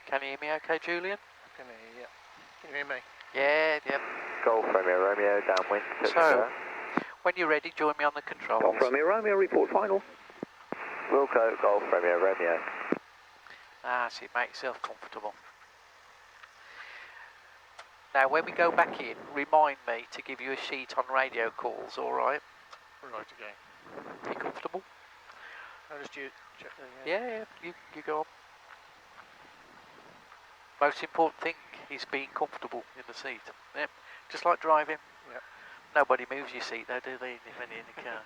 Can you hear me okay, Julian? I can hear you. Can you hear me? Yeah, yep. Golf Romeo, downwind. So, when you're ready, join me on the controls. Golf Romeo, report final. Wilco, Golf Romeo. So make yourself comfortable. Now, when we go back in, remind me to give you a sheet on radio calls, alright? Right, okay. You comfortable? I'll just check the... Yeah, you go on. Most important thing is being comfortable in the seat. Yep. Just like driving. Yep. Nobody moves your seat though, do they, when you're in the car?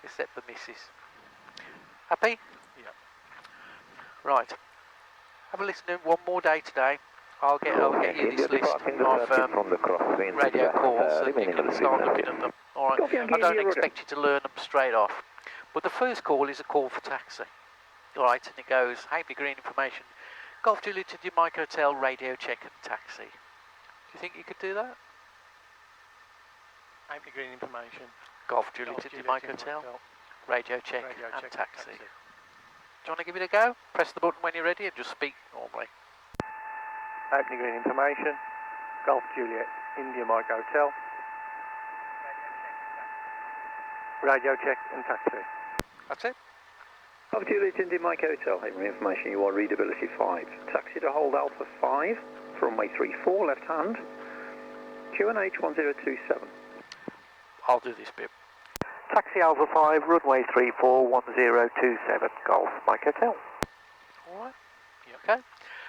Except the missus. Happy? Yep. Right. Have a listen to one more day today. I'll get you this list of radio calls and you can start looking at them. Alright. I don't expect you to learn them straight off. But the first call is a call for taxi. Alright, and it goes, Happy Green information. Golf Juliet to the Mike Hotel, radio check and taxi. Do you think you could do that? Happy Green information. Golf Juliet to the Mike Hotel, radio check and taxi. Do you want to give it a go? Press the button when you're ready and just speak normally. Happy Green information. Golf Juliet, India Mike Hotel. Radio check and taxi. That's it. Golf Juliet, India Mike Hotel. Haven information, you are readability 5. Taxi to hold Alpha 5, from runway 34, left hand. QNH 1027. I'll do this bit. Taxi Alpha 5, runway 34, 1027, Golf Mike Hotel. Alright. Okay.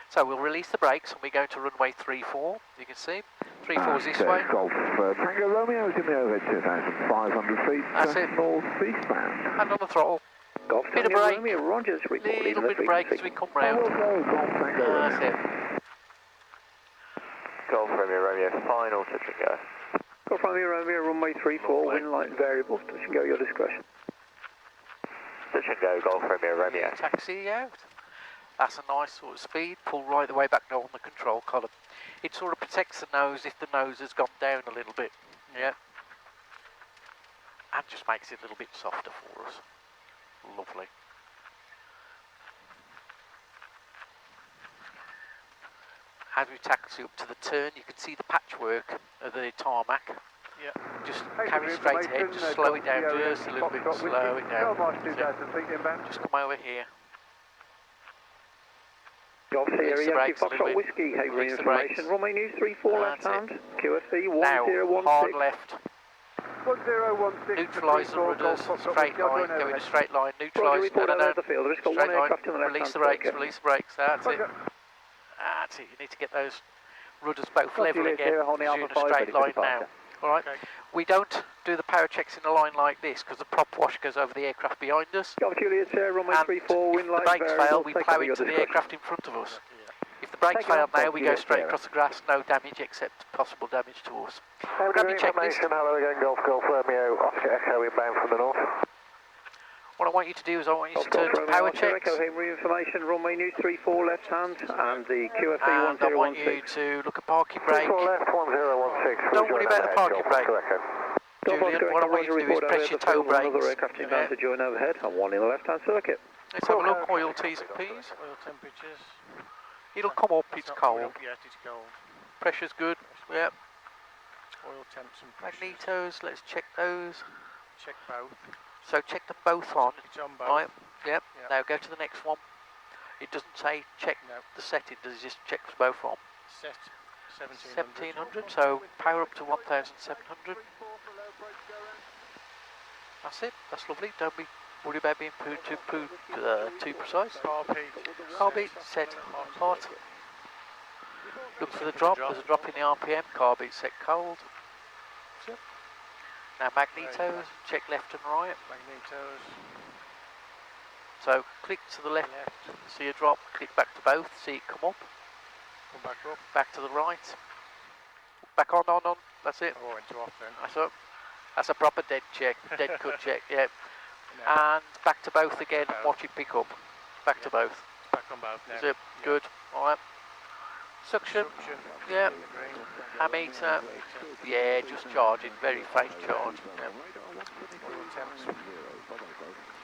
So we'll release the brakes and we go to runway 34. You can see 34 is this way. Golf Tango Romeo is in the overhead 2,500 feet. That's it. North eastbound. Hand on the throttle. Golf Bit of Tango brake. Romeo, Rogers, reporting Little bit of brake as we come round. Golf Tango Romeo. That's it. Golf Romeo, final touch and go. Golf Romeo, runway 34, wind line variable, touch and go your discretion. Touch and go, Golf Romeo. Taxi out. That's a nice sort of speed. Pull right the way back down on the control column. It sort of protects the nose if the nose has gone down a little bit. Yeah. And just makes it a little bit softer for us. Lovely. As we taxi up to the turn, you can see the patchwork of the tarmac. Yeah. Just carry straight ahead, just slow it down just a little bit, slow it down. Just come over here. Golf Sierra Yankee Foxtrot Whiskey, Haven information, runway news 34 left hand, QFE 1016. Now, hard left. 1016. Neutralise the rudders, straight line, go in a straight line, neutralise, no, straight line, release the brakes, that's it. That's it, you need to get those rudders both level again, because you're in a straight line now. Alright, we don't do the power checks in a line like this, because the prop wash goes over the aircraft behind us. Golf Juliet, runway 34, wind line if the brakes fail, we plough into the discretion. aircraft in front of us. If the brakes fail now, we go straight across the grass, no damage except possible damage to us. Grab your checklist. Hello again, Golf Romeo, Oscar Echo inbound from the north. What I want you to do is I want you to turn to power checks. Echo Haven information, runway news 34 left hand, and the QFE And 1016. I want you to look at parking brake. 34 left, 1016. Don't worry about the parking brake. Julian, what I want you to do is press your toe brakes. Another aircraft inbound to join overhead, and one in the left hand circuit. Let's have a look, oil T's and P's. Oil temperatures. It'll come up, it's cold. Yes, it's cold. Pressure's good, yep. Oil temps and pressures. Magnetos, let's check those. Check both. So check them both on. It's on both. Right, yep. Yep. Now go to the next one. It doesn't say check the setting, does it just check both on? Set 1700. 1700, so power up to 1700. That's it, that's lovely. Don't be worried about being too precise. Carb heat set hot. Look for the drop, there's a drop in the RPM, carb heat set cold. Now magnetos, check left and right. Magnetos. So click to the left, see a drop, click back to both, see it come up. Come back up. Back to the right. Back on, that's it. Oh, I went to off then. That's up. That's a proper dead check, dead cut check, yeah. And back to both again, watch it pick up. Back to both. It's back on both now. That's it, good, alright. Suction, yeah. Ammeter, yeah, just charging, very faint charge. Yeah. Oil temps.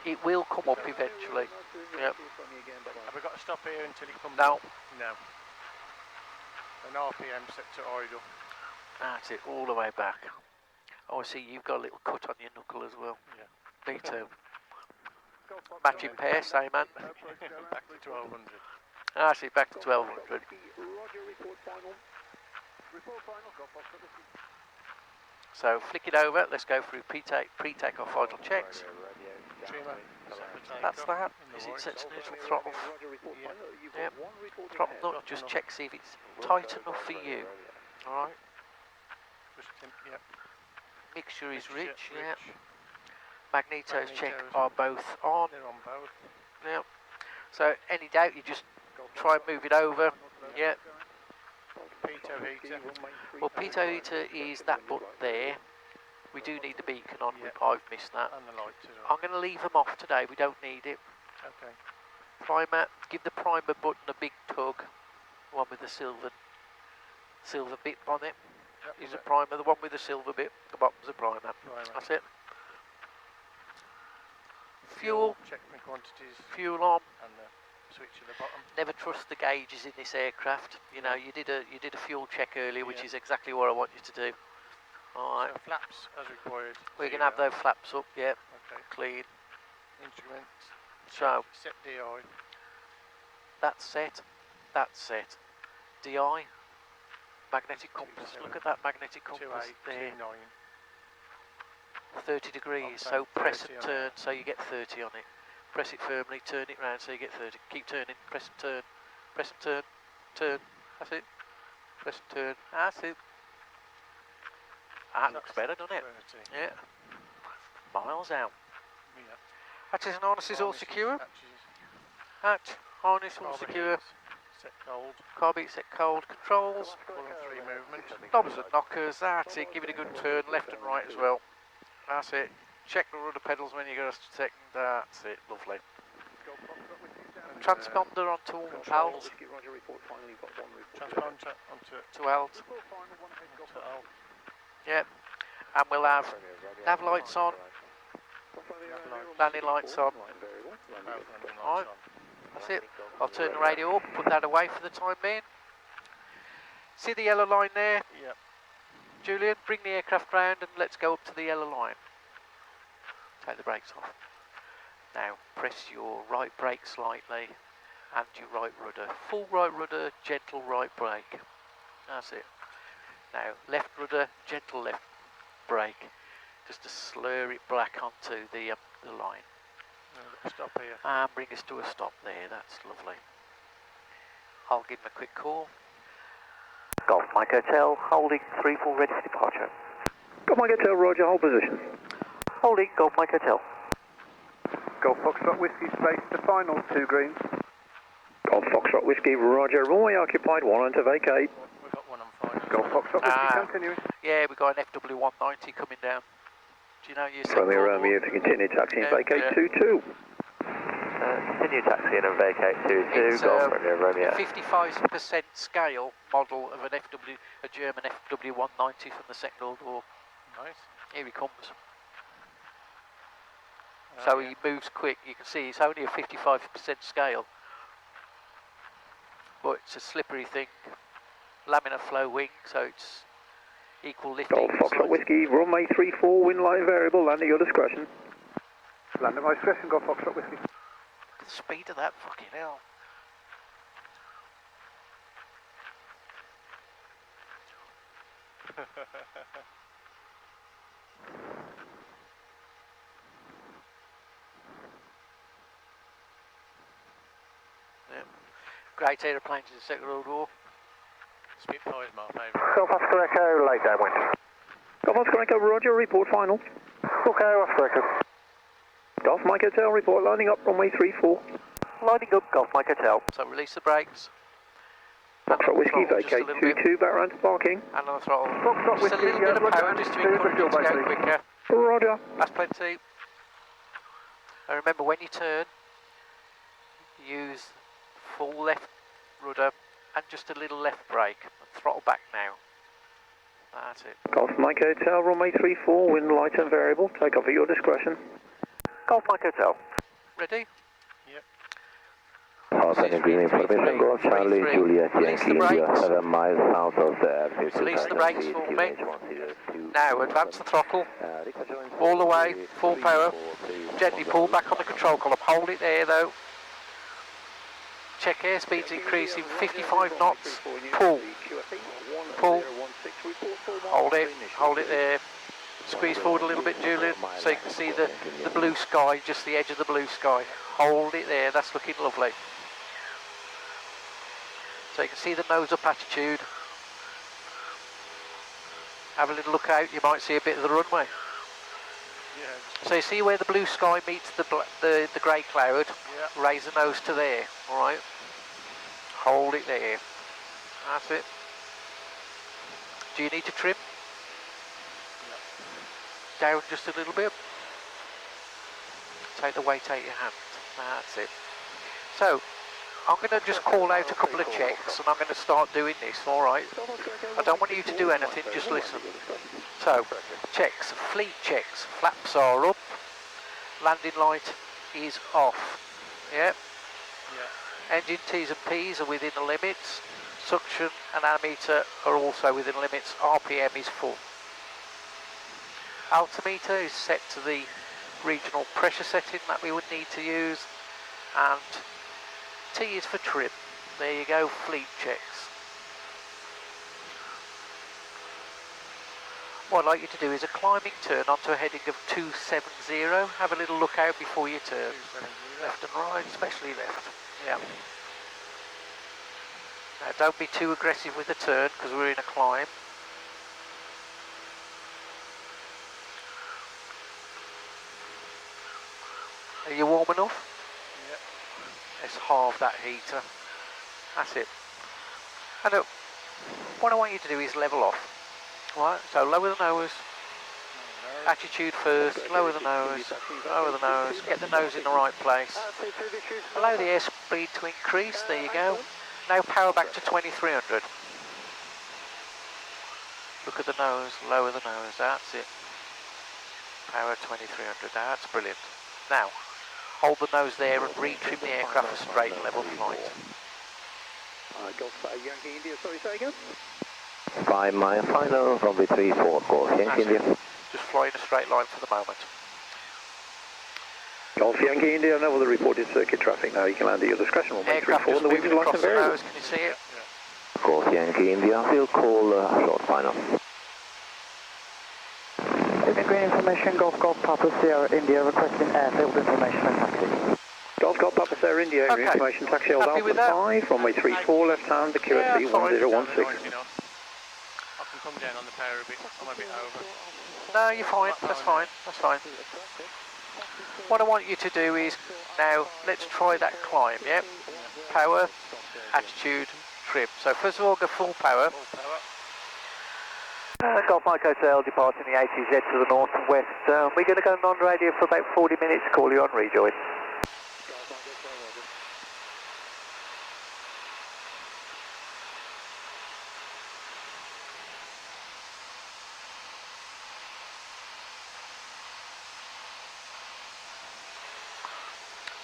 It will come up eventually. Yep. Have we got to stop here until it comes No. up? No. An RPM set to idle. That's it, all the way back. Oh, I see you've got a little cut on your knuckle as well. Yeah. Me too. Matching pair, same man. Back to 1200. I see, back to 1200. So flick it over, let's go through pre-takeoff idle checks. Trimmer. That's that. Is it set to neutral throttle? Yep. Throttle nut, just check, see if it's tight enough for you. Alright. Yep. Mixture is rich, yeah. Magnetos check are both on. They're on both. Yeah. So any doubt, you just try and move it over. Yeah. Pitot heater. Well, pitot heater is that button there. We do need the beacon on. Yeah. I've missed that. And the lights as well. I'm going to leave them off today. We don't need it. Okay. Primer. Give the primer button a big tug. The one with the silver bit on it. Yep, Is a primer. The one with the silver bit. The bottom's a primer. That's it. Fuel. Check the quantities. Fuel on. And the switch at the bottom. Never trust the gauges in this aircraft. You know, you did a fuel check earlier, which Yeah. is exactly what I want you to do. All right. So flaps as required. We're going to have those flaps up. Yeah. Okay. Clean. Instruments. So Set DI. that's set. That's set. DI. Magnetic compass. 27. Look at that magnetic compass 28, there. 29. 30 degrees. Okay, So press 30 and on turn so you get 30 on it. Press it firmly, turn it round so you get 30. Keep turning, press and turn. Press and turn. Turn. That's it. Press and turn. That's it. That looks better, doesn't it? 30. Yeah. Miles out. Yeah. Hatches and harnesses all Harnesses, secure. hatches, Hatch, harness all carburetors, secure. Set cold. Carbeat set cold. Controls. Column 3 movement. Knobs and knockers. That's it. Give it a good turn, left and right as well. That's it. Check the rudder pedals when you go to second. That's it. Lovely. Transponder onto alt. Transponder onto To alt. alt. Yep. And we'll have nav lights on. Landing lights on. Alright. That's it. I'll turn the radio up, put that away for the time being. See the yellow line there? Yep. Julian, bring the aircraft round and let's go up to the yellow line. Take the brakes off. Now press your right brake slightly and your right rudder. Full right rudder, gentle right brake. That's it. Now left rudder, gentle left brake. Just to slur it back onto the line. Stop here. And bring us to a stop there, that's lovely. I'll give him a quick call. Golf Mike Hotel, holding 34 ready for departure. Golf Mike Hotel, roger, hold position. Holding Golf Mike Hotel. Golf Foxtrot Whiskey space to final, 2 greens. Golf Foxtrot Whiskey, roger, runway occupied, 1 on to vacate. We've got 1 on final. Golf Foxtrot Whiskey continuing. Yeah, we've got an FW190 coming down. Do you know your Romeo, to continue taxi and vacate 22. Continue taxi and vacate 22. It's Golf Romeo. 55% scale model of a German FW190 from the Second World War. Nice. Here he comes. So he moves quick. You can see it's only a 55% scale, but it's a slippery thing. Laminar flow wing, so it's equal lifting. Golf Foxtrot Whiskey, runway 34, wind line variable, land at your discretion. Land at my discretion, Golf Foxtrot Whiskey. Look at the speed of that, fucking hell. Yeah. Great aeroplanes in the Second World War. Spitfire's my favourite. Golf Oscar Echo, late downwind. Golf Oscar Echo, roger, report final. Okay, Oscar Echo. Golf Mike Hotel, report lining up, runway 34. Lining up, Golf Mike Hotel. So release the brakes. Foxtrot Whiskey, vacate 22, back round to parking. And on the throttle. Foxtrot Just a Whiskey, little bit of look power down, just to do the encourage fuel it to go battery. quicker. Roger. That's plenty. And remember, when you turn, use full left rudder and just a little left brake. And throttle back now. That's it. Golf Mike Hotel, runway 34, wind light and variable, take off at your discretion. Golf Mike Hotel. Ready? Hot and green information, Golf Charlie, Juliet, Yankee, India, 7 miles south of the airfield. Release the brakes for me. Now advance the throttle, all the way, full power. Gently pull back on the control column, hold it there though. Check airspeed's increasing, 55 knots, pull, hold it there. Squeeze forward a little bit, Julian, so you can see the blue sky, just the edge of the blue sky. Hold it there, that's looking lovely. So you can see the nose up attitude. Have a little look out, you might see a bit of the runway. So you see where the blue sky meets the grey cloud? Raise the nose to there, alright? Hold it there. That's it. Do you need to trim? Down just a little bit. Take the weight out of your hand. That's it. So, I'm going to just call out a couple of checks and I'm going to start doing this, alright? I don't want you to do anything, just listen. So, checks, fleet checks. Flaps are up. Landing light is off. Yeah? Engine T's and P's are within the limits. Suction and ammeter are also within limits. RPM is full. Altimeter is set to the regional pressure setting that we would need to use, and T is for trim. There you go, fleet checks. What I'd like you to do is a climbing turn onto a heading of 270. Have a little look out before you turn. Left and right, especially left. Yeah. Now don't be too aggressive with the turn because we're in a climb. Are you warm enough? Yep. Let's halve that heater. That's it. And look, what I want you to do is level off. Right, so lower the nose. Attitude first, lower the nose, get the nose in the right place. Allow the airspeed to increase, there you go. Now power back to 2300. Look at the nose, lower the nose, that's it. Power 2300, that's brilliant. Now, hold the nose there and retrim the aircraft for straight level flight. Golf Yankee India, sorry, say again? 5 mile final, runway 34, Golf Yankee India. Just fly in a straight line for the moment. Golf Yankee India, no other reported circuit traffic now. You can land at your discretion. Aircraft just moving across the nose, can you see it? Golf Yankee India, we'll call short final. Green information, Golf Papa Sierra India requesting airfield information and taxi. Golf Papa Sierra India, green information, taxi hold Alpha 5, runway 34 left hand, the QSC 1016. I can come down on the power a bit, I'm a bit over. No, you're fine, that's fine, that's fine. What I want you to do is, now, let's try that climb, yeah? Power, attitude, trim. So first of all, go full power. Golf Mike Hotel departing the ATZ to the north and west. We're going to go non-radio for about 40 minutes, call you on rejoin.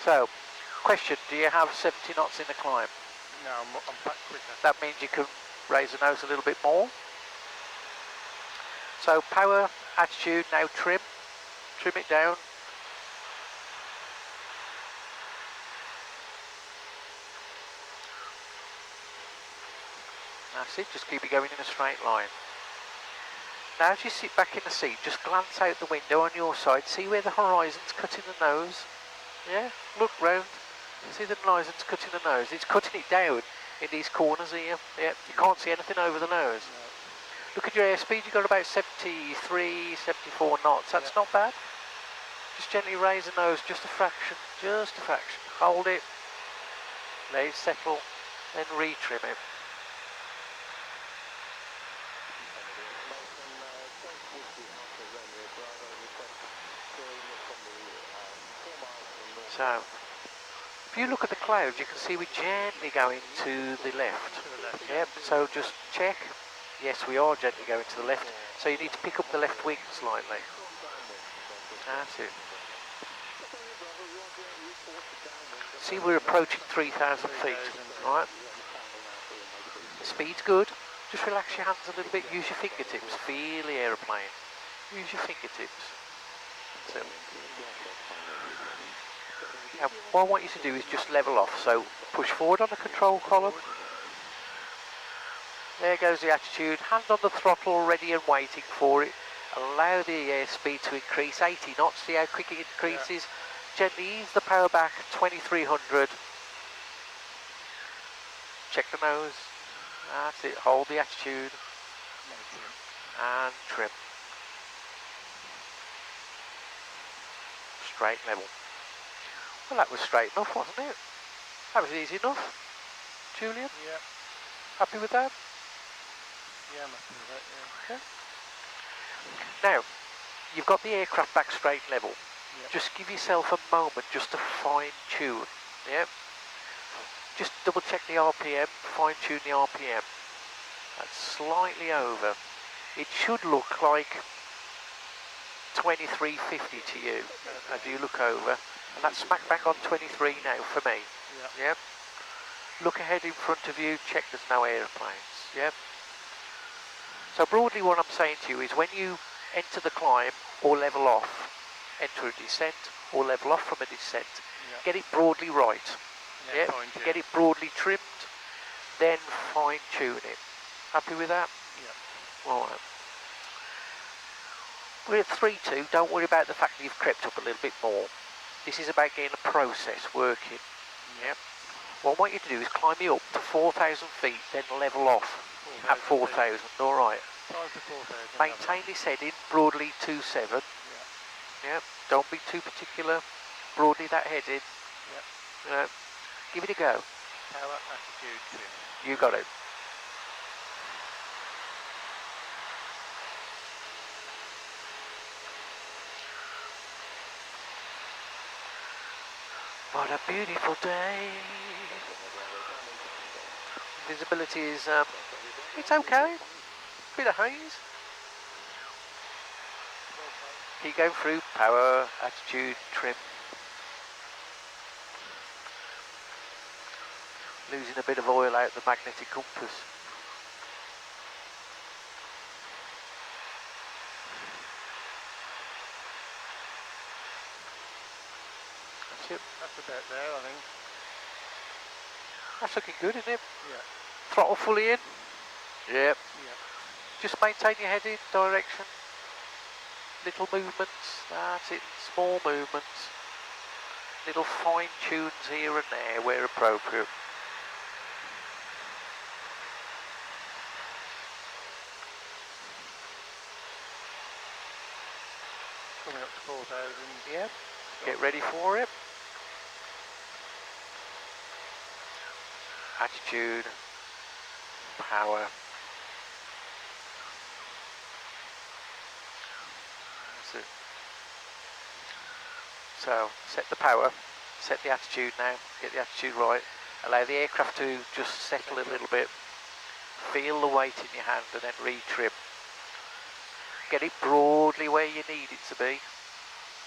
So, question, do you have 70 knots in the climb? No, I'm back quicker. That means you can raise the nose a little bit more. So power, attitude, now trim it down. That's it, just keep it going in a straight line. Now as you sit back in the seat, just glance out the window on your side, see where the horizon's cutting the nose. Yeah, look round, see the horizon's cutting the nose. It's cutting it down in these corners here. Yeah, you can't see anything over the nose. Look at your airspeed, you've got about 73, 74 knots, that's not bad. Just gently raise the nose, just a fraction, hold it, let it settle, then retrim it. So, if you look at the clouds, you can see we're gently going to the left. Yep, so just check. Yes, we are gently going to the left, so you need to pick up the left wing slightly. That's it. See, we're approaching 3,000 feet, right? Speed's good. Just relax your hands a little bit, use your fingertips, feel the aeroplane. Use your fingertips. So, now, what I want you to do is just level off. So, push forward on the control column. There goes the attitude. Hand on the throttle, ready and waiting for it. Allow the airspeed to increase. 80 knots, see how quick it increases. Gently ease the power back, 2300. Check the nose. That's it. Hold the attitude. And trim. Straight level. Well, that was straight enough, wasn't it? That was easy enough. Julian? Yeah. Happy with that? Yeah, I'm happy with that, yeah. Okay. Now, you've got the aircraft back straight level. Yep. Just give yourself a moment just to fine tune. Yeah. Just double check the RPM, fine tune the RPM. That's slightly over. It should look like 2350 to you as you look over, and that's smack bang on 23 now for me. Yeah. Yeah. Look ahead in front of you, check there's no aeroplanes. Yeah. So broadly what I'm saying to you is when you enter the climb or level off, enter a descent or level off from a descent, get it broadly right. Yeah. Get it broadly trimmed, then fine tune it. Happy with that? Yeah. All right. We're at 3.2, don't worry about the fact that you've crept up a little bit more. This is about getting a process working. Yeah. What I want you to do is climb me up to 4,000 feet, then level off at 4,000, alright. Maintain this heading, broadly 27. Yeah. Don't be too particular, broadly that heading. Yeah. Give it a go. Power, attitude, trim. You got it. What a beautiful day. Visibility is, it's okay. Bit of haze. Keep going through, power, attitude, trim. Losing a bit of oil out the magnetic compass. That's it. That's about there, I think. That's looking good, isn't it? Yeah. Throttle fully in. Yep. Yeah. Just maintain your head in direction. Little movements, that's it, small movements. Little fine tunes here and there where appropriate. Coming up to 4,000. Yeah. Get ready for it. Attitude, power. That's it. So, set the power, set the attitude now, get the attitude right. Allow the aircraft to just settle a little bit. Feel the weight in your hand and then retrim. Get it broadly where you need it to be.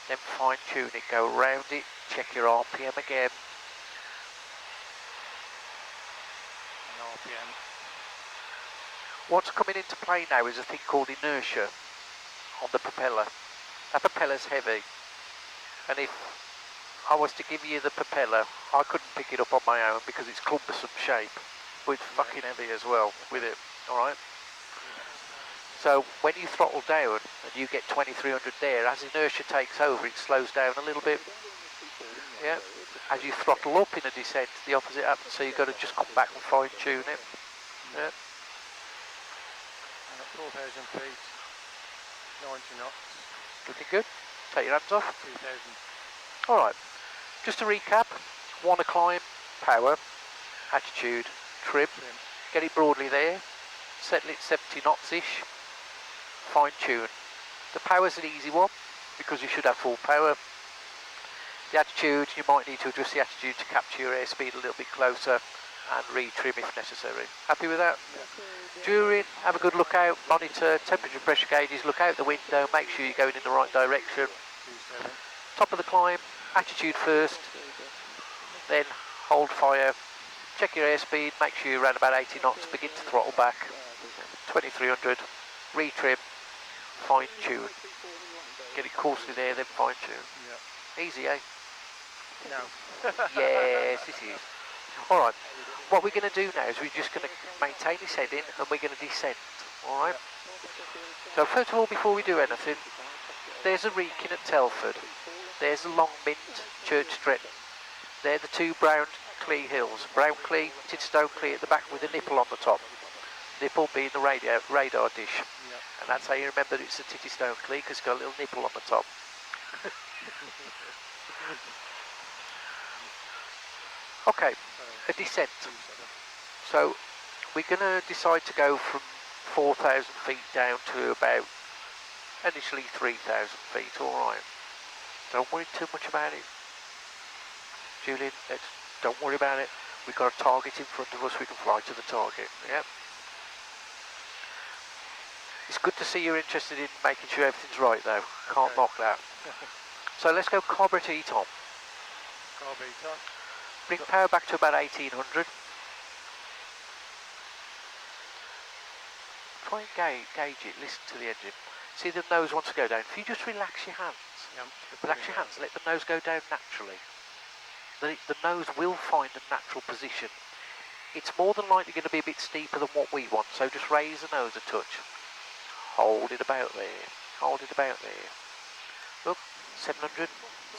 Then fine tune it, go around it, check your RPM again. RPM. What's coming into play now is a thing called inertia on the propeller. That propeller's heavy, and if I was to give you the propeller, I couldn't pick it up on my own because it's cumbersome shape, but it's fucking heavy as well with it, alright? So when you throttle down and you get 2300 there, as inertia takes over, it slows down a little bit. Yeah. As you throttle up in a descent, the opposite happens, so you've got to just come back and fine tune it. Yeah. And at 4,000 feet, 90 knots. Looking good. Take your hands off. 2,000. Alright. Just to recap, want to climb, power, attitude, trim. Get it broadly there. Settle it 70 knots-ish. Fine tune. The power's an easy one because you should have full power. The attitude, you might need to adjust the attitude to capture your airspeed a little bit closer and re-trim if necessary. Happy with that? Yeah. During, have a good look out, monitor temperature and pressure gauges, look out the window, make sure you're going in the right direction. Top of the climb, attitude first, then hold fire, check your airspeed, make sure you're around about 80 knots, begin to throttle back, 2300, retrim, fine tune. Get it coarsely there, then fine tune. Yeah. Easy, eh? No. Yes, it is. Alright, what we're going to do now is we're just going to maintain this heading and we're going to descend. Alright? So first of all, before we do anything, there's a Wrekin at Telford. There's a Longmint, Church Stretton. They're the two brown Clee hills. Brown Clee, Tidstone Clee at the back with a nipple on the top. Nipple being the radar dish. And that's how you remember it's a Tidstone Clee, because it's got a little nipple on the top. Okay, a descent. So we're going to decide to go from 4,000 feet down to about initially 3,000 feet, alright. Don't worry too much about it. Julian, don't worry about it. We've got a target in front of us, we can fly to the target, yeah. It's good to see you're interested in making sure everything's right though. Can't knock that. So let's go carburet heat on. Carburet on. Bring power back to about 1800. Try and gauge it, listen to the engine. See the nose wants to go down. If you just relax your hands, relax your hands, let the nose go down naturally. The nose will find a natural position. It's more than likely going to be a bit steeper than what we want, so just raise the nose a touch. Hold it about there, hold it about there. Look, 700,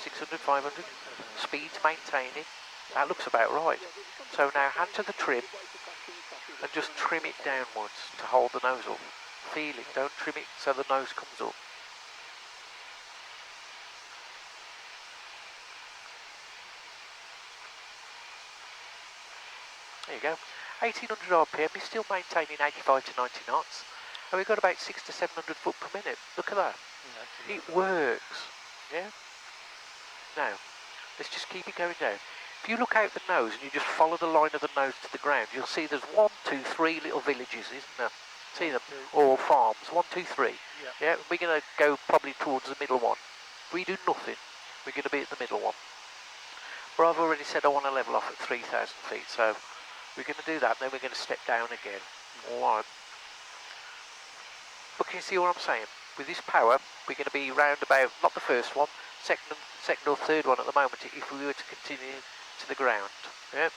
600, 500, speed's maintaining. That looks about right. So now hand to the trim and just trim it downwards to hold the nose up. Feel it, don't trim it so the nose comes up. There you go. 1800 RPM, you're still maintaining 85 to 90 knots. And we've got about 600 to 700 foot per minute. Look at that. It works. Yeah? Now, let's just keep it going down. If you look out the nose and you just follow the line of the nose to the ground, you'll see there's 1, 2, 3 little villages, isn't there? See them? Or farms. 1, 2, 3. Yeah? We're going to go probably towards the middle one. If we do nothing, we're going to be at the middle one. But I've already said I want to level off at 3,000 feet, so we're going to do that, and then we're going to step down again. Alright. But can you see what I'm saying? With this power, we're going to be round about, not the first one, second or third one at the moment, if we were to continue to the ground. Yeah?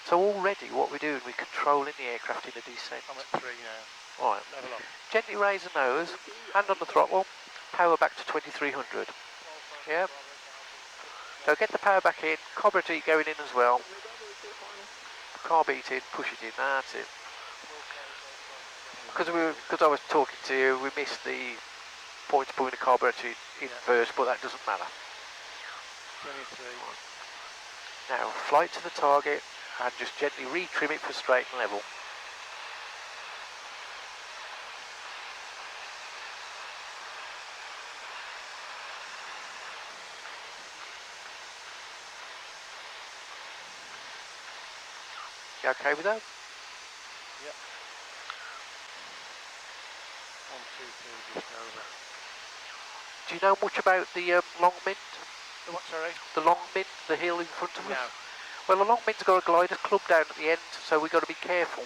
So already what we're doing, we're controlling the aircraft in a descent. I'm at 3 now. Alright. Level off. Gently raise the nose, hand on the throttle, power back to 2300. Yeah? So get the power back in, carburet heat going in as well. Carb heat in, push it in, that's it. Because I was talking to you, we missed the point to put the carburetor in first, but that doesn't matter. 23. Now, flight to the target and just gently retrim it for straight and level. You okay with that? Yep. 1, 2, 3, just over. Do you know much about the Longmint? The what, sorry? The Longmint, the hill in front of us? No. Well, the Longmint's got a glider's club down at the end, so we've got to be careful.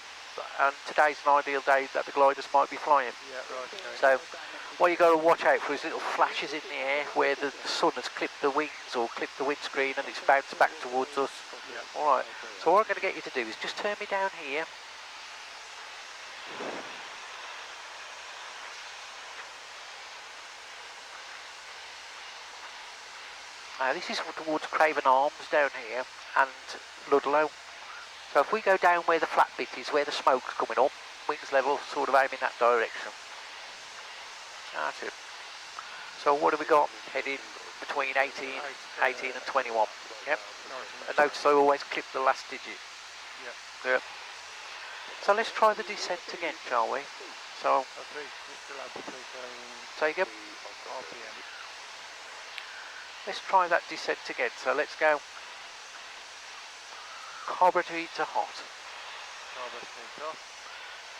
And today's an ideal day that the gliders might be flying. Yeah, right, okay. So, what you've got to watch out for is little flashes in the air where the sun has clipped the wings or clipped the windscreen and it's bounced back towards us. Yeah. Alright, so what I'm going to get you to do is just turn me down here. This is towards Craven Arms down here and Ludlow. So if we go down where the flat bit is, where the smoke's coming up, wings level, sort of aim in that direction. That's it. So what have we got? Heading between 18 and 21. Yep. And notice I always clip the last digit. Yep. So let's try the descent again, shall we? So, say again. Let's try that descent again. So let's go carburetor heat to hot.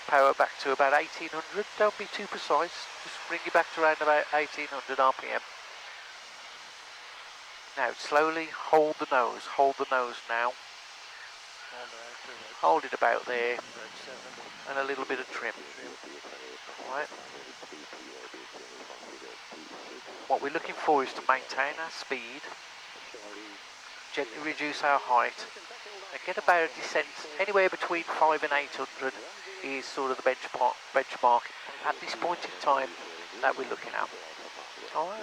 Power back to about 1800. Don't be too precise. Just bring it back to around about 1800 RPM. Now slowly hold the nose now. Hold it about there, and a little bit of trim. Right. What we're looking for is to maintain our speed, gently reduce our height, and get about a descent anywhere between 5 and 800 is sort of the benchmark at this point in time that we're looking at. Alright.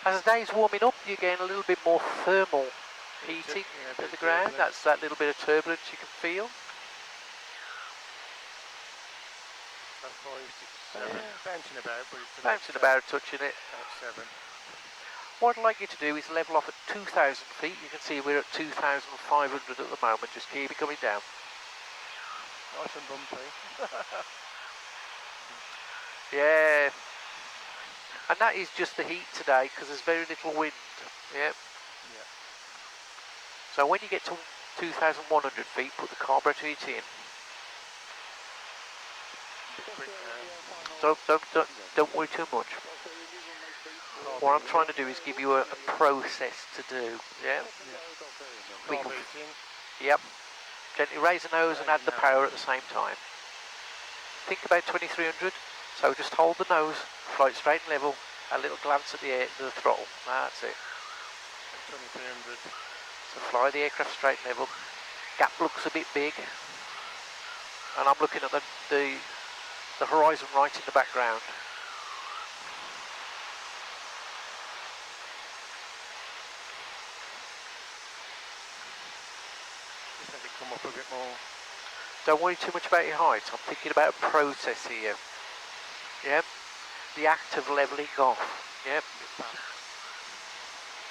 As the day's warming up, you're getting a little bit more thermal heating at the ground. That's that little bit of turbulence you can feel. Bouncing about, touching it. What I'd like you to do is level off at 2,000 feet. You can see we're at 2,500 at the moment. Just keep it coming down. Nice and bumpy. Yeah. And that is just the heat today because there's very little wind. Yeah. So when you get to 2,100 feet, put the carburetor heat in. Don't worry too much. What I'm trying to do is give you a process to do. Yeah. We can, yep. Gently raise the nose and add the power at the same time. Think about 2,300. So just hold the nose, fly it straight and level, a little glance at the throttle. That's it. 2,300. So fly the aircraft straight and level. Gap looks a bit big, and I'm looking at the horizon right in the background. Just let it come up a bit more. Don't worry too much about your height. I'm thinking about a process here. Yep. The act of levelling off. Yep.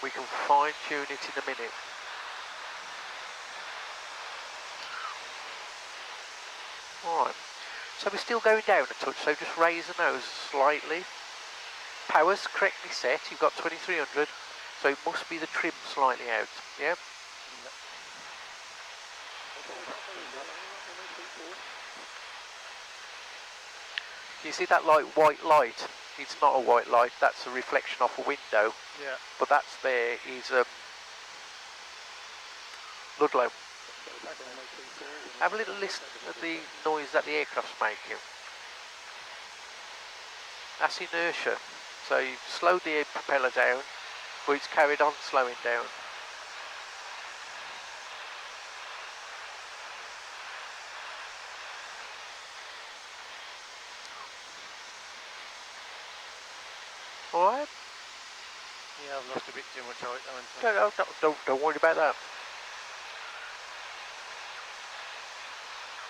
We can fine tune it in a minute. Alright. So we're still going down a touch, so just raise the nose slightly. Power's correctly set, you've got 2,300, so it must be the trim slightly out. Yep. You see that white light? It's not a white light, that's a reflection off a window. Yeah. But that's there is Ludlow. Have a little listen to the noise that the aircraft's making. That's inertia. So you've slowed the propeller down, but it's carried on slowing down. Alright? Yeah, I've lost a bit too much height, Don't worry about that.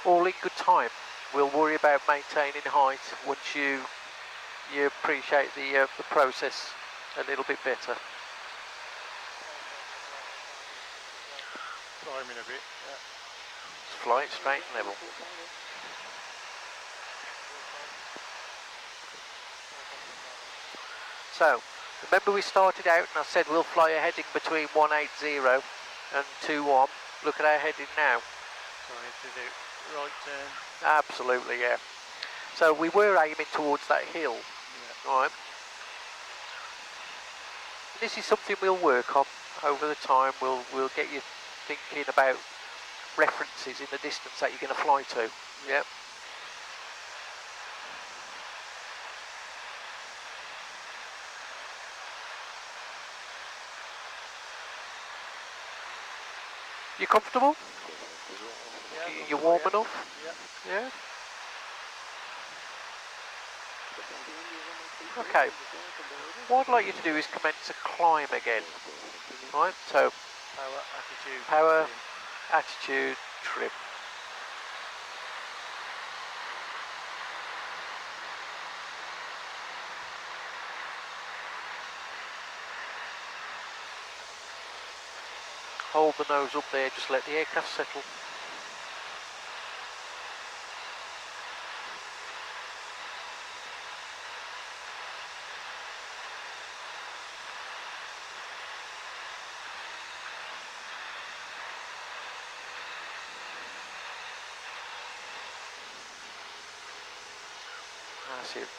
All in good time. We'll worry about maintaining height once you appreciate the process a little bit better. Climbing a bit, yeah. Just fly it straight and level. So, remember we started out and I said we'll fly a heading between 180 and 21. Look at our heading now. Trying to do right turn. Absolutely, yeah. So we were aiming towards that hill, yeah. right? This is something we'll work on over the time. We'll get you thinking about references in the distance that you're going to fly to. Yeah. You comfortable? Yeah, you warm enough? Yeah. Yeah? Okay. What I'd like you to do is commence a climb again. Right, so power, attitude, trim. Hold the nose up there, just let the aircraft settle. Massive.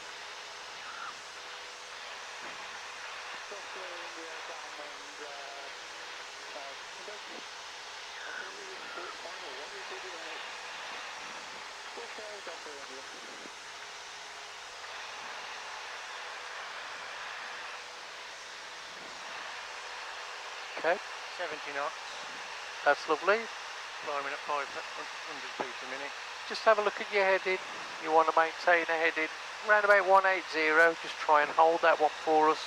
Okay. 70 knots. That's lovely. Climbing at 500 feet a minute. Just have a look at your heading. You want to maintain a heading around about 180. Just try and hold that one for us.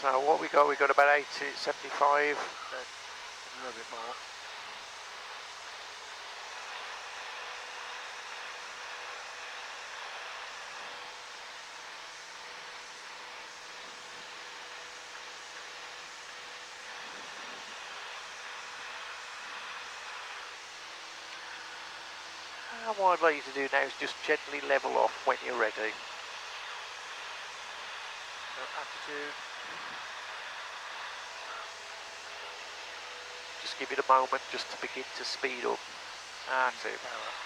So what we got? We got about 80, 75. A little bit more. And what I'd like you to do now is just gently level off when you're ready. So attitude. Just give it a moment just to begin to speed up. That's it.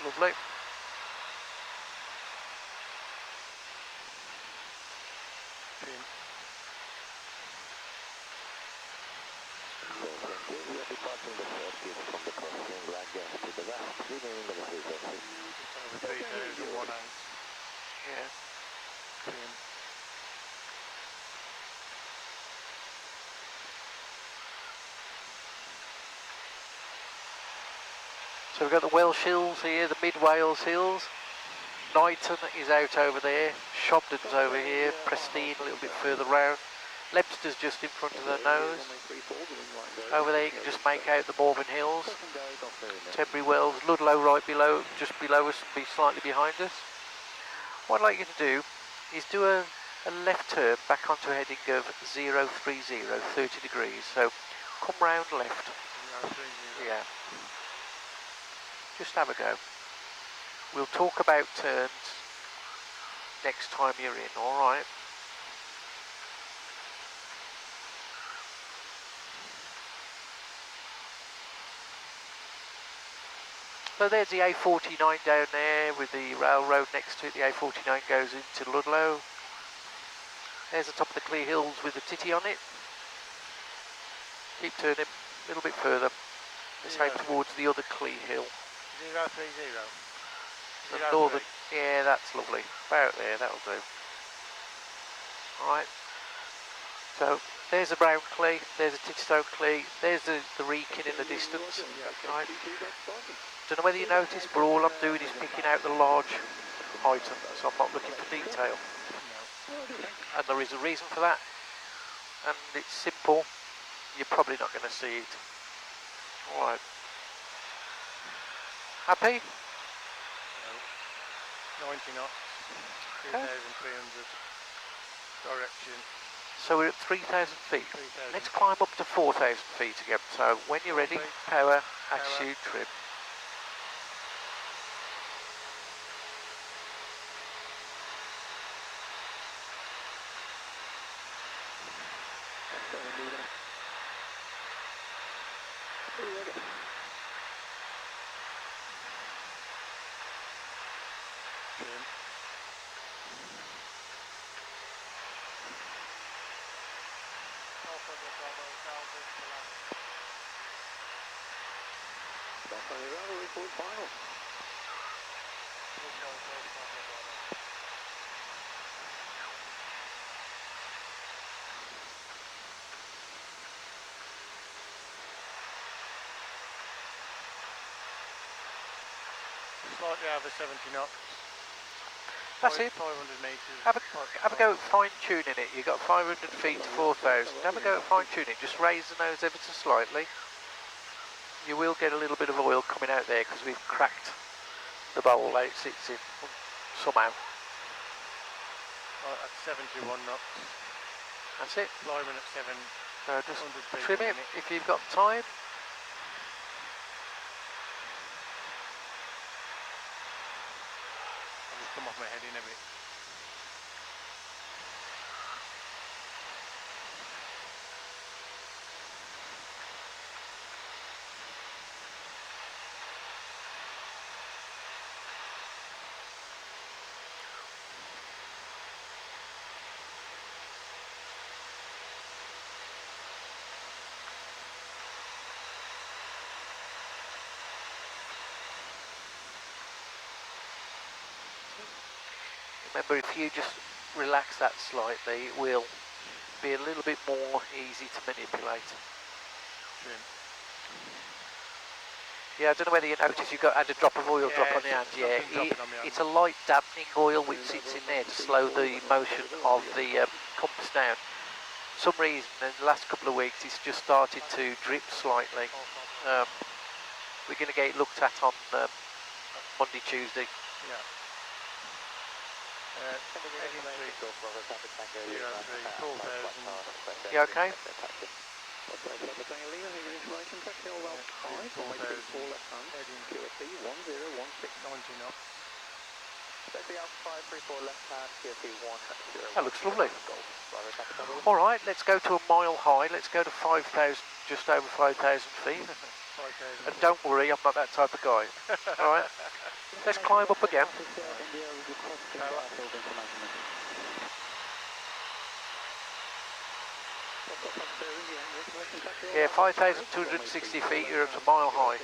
Lovely. Trim. We are departing the circuit from the crossing, black gas to the west, remaining at the frequency. Just over 3,018. Yeah. Trim. So we've got the Welsh Hills here, the Mid Wales Hills. Knighton is out over there. Shobden's over here. Prestine a little bit further round. Leicester's just in front of the nose. Over there you can just make out the Morven Hills. Tenbury Wells, Ludlow right below, just below us and be slightly behind us. What I'd like you to do is do a left turn back onto a heading of 030, 30 degrees. So come round left. 030. Yeah. Just have a go. We'll talk about turns next time you're in, alright? So there's the A49 down there with the railroad next to it. The A49 goes into Ludlow. There's the top of the Clee Hills with the titty on it. Keep turning a little bit further. The same towards the other Clee Hill. 030. The northern, yeah, that's lovely. About there, that'll do. Alright. So there's the brown Clee, there's the Titstone Clee, there's the Wrekin in the distance. Right. Don't know whether you noticed, but all I'm doing is picking out the large items, so I'm not looking for detail. And there is a reason for that, and it's simple. You're probably not going to see it. Alright. Happy? 90 knots, 2,300 direction. So we're at 3,000 feet. 3,000. Let's climb up to 4,000 feet again. So when you're ready, power, attitude, trim. Slightly over 70 knots. That's it. 500 metres. Have a go at fine tuning it. You've got 500 feet to 4,000. Have a go at fine tuning. Just raise the nose ever so slightly. You will get a little bit of oil coming out there because we've cracked the bowl out it sits in somehow. At 71 knots. That's it. Climbing at 700 So just feet trim a it minute. if you've got time. I'll just come off my head in a bit. Remember, if you just relax that slightly, it will be a little bit more easy to manipulate. Trim. Yeah, I don't know whether you noticed you've had a drop of oil drop on the hand. Yeah, it's a light dampening oil which sits in there to slow the motion of the compass down. For some reason, in the last couple of weeks, it's just started to drip slightly. We're going to get it looked at on Monday, Tuesday. Yeah. Heading 3, 4,000. You okay? That looks lovely. Alright, let's go to a mile high. Let's go to 5,000, just over 5,000 feet. And don't worry, I'm not that type of guy. Alright, let's climb up again. Yeah, 5,260 feet, you're at a mile high.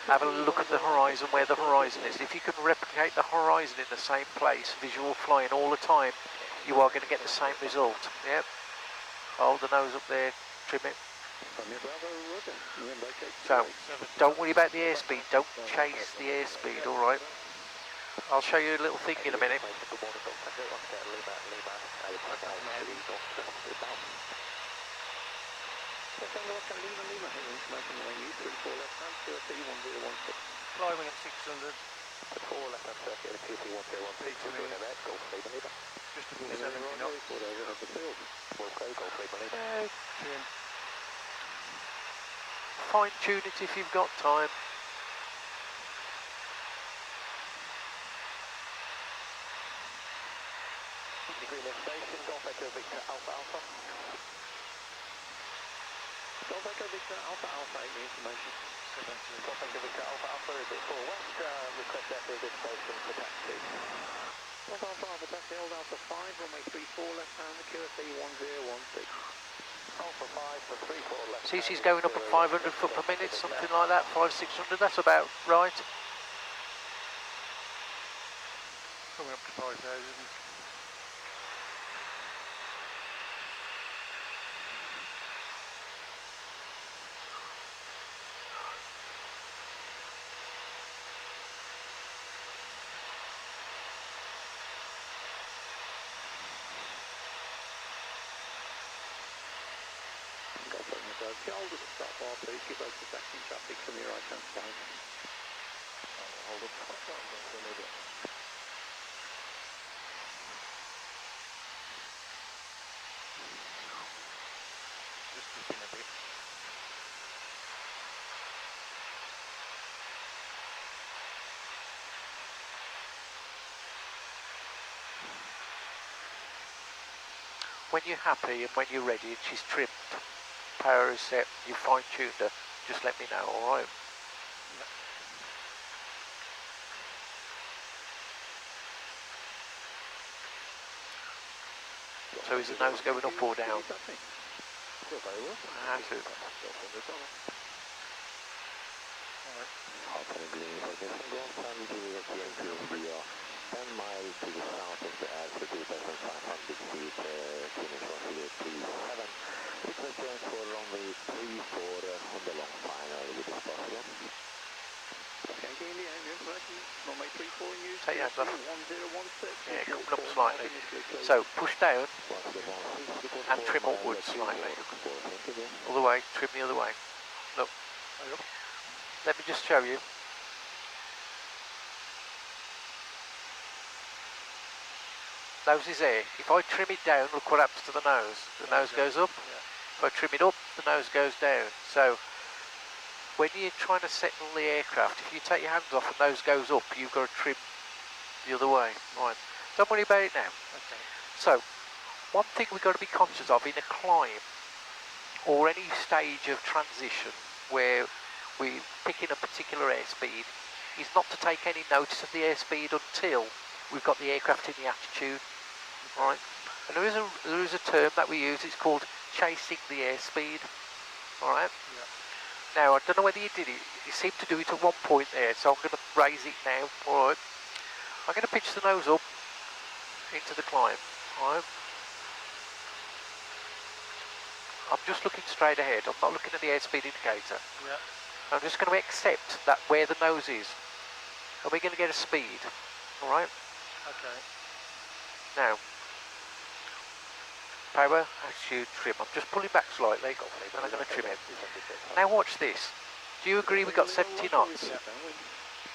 Have a look at the horizon, where the horizon is. If you can replicate the horizon in the same place, visual flying all the time, you are going to get the same result. Yep. Hold the nose up there, trim it. So, don't worry about the airspeed, don't chase the airspeed, alright? I'll show you a little thing in a minute. Climbing at 600. Just above 70 knots. Fine tune it if you've got time. Station, Golf Echo Victor Alpha Alpha. Golf Echo Victor Alpha Alpha, the information. Golf Echo Victor Alpha Alpha, is it 4 West, request after this station for taxi. Golf Alpha Alpha, taxi, hold Alpha 5, runway 34 left hand, accuracy 1016. Alpha 5 for 34 left. CC's going up at 500 foot per minute, something like that, 500-600, that's about right. Coming up to 5,000. Hold at the stop bar, please. Give us the taxi traffic from your right hand side. Hold up. Just dipping a bit. When you're happy and when you're ready and she's trimmed, power is set, you fine-tuned her, just let me know, alright? So is the nose going up or down? That's it. Alright. 10 miles to the south of the Airspeed 2,500 feet, GJIMH 137. Request change for runway 34 on the long final, if it is possible. Okay, India, information, runway 34 in use. Take your hands off. 1016. Yeah, coming up slightly. So push down and trim upwards slightly. Other way, trim the other way. Look. Let me just show you. Nose is there. If I trim it down, look what happens to the nose. The nose goes up. If I trim it up, the nose goes down. So when you're trying to settle the aircraft, if you take your hands off and nose goes up, you've got to trim the other way. Right. Don't worry about it now. Okay. So one thing we've got to be conscious of in a climb or any stage of transition where we're picking a particular airspeed is not to take any notice of the airspeed until we've got the aircraft in the attitude. Right, and there is a term that we use. It's called chasing the airspeed. All right. Yeah. Now, I don't know whether you did it. You seemed to do it at one point there, so I'm going to raise it now. Alright. I'm going to pitch the nose up into the climb. Alright. I'm just looking straight ahead. I'm not looking at the airspeed indicator. Yeah. I'm just going to accept that where the nose is. And we're going to get a speed. Alright. Okay. Now, power, attitude, trim. I'm just pulling back slightly, and I'm going to trim it. Now watch this. Do you agree we got 70 knots? Yeah.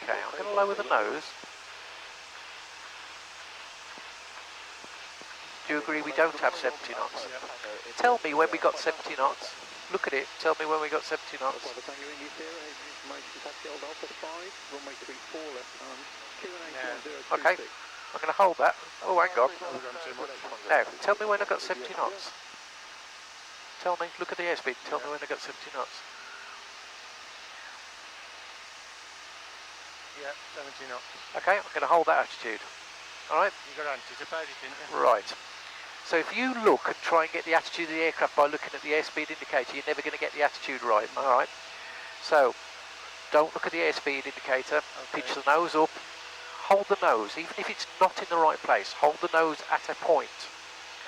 Okay, I'm going to lower the nose. Do you agree we don't have 70 knots? Yeah. Tell me when we got 70 knots. Look at it, tell me when we got 70 knots. Okay, I'm going to hold that. Oh, hang on. Now, tell me when I got 70 knots. Tell me, look at the airspeed, tell me when I got 70 knots. Yeah, 70 knots. Okay, I'm going to hold that attitude. Alright? You got to anticipate it, didn't you? Right. So if you look and try and get the attitude of the aircraft by looking at the airspeed indicator, you're never going to get the attitude right. Alright? So, don't look at the airspeed indicator, pitch the nose up, hold the nose, even if it's not in the right place, hold the nose at a point.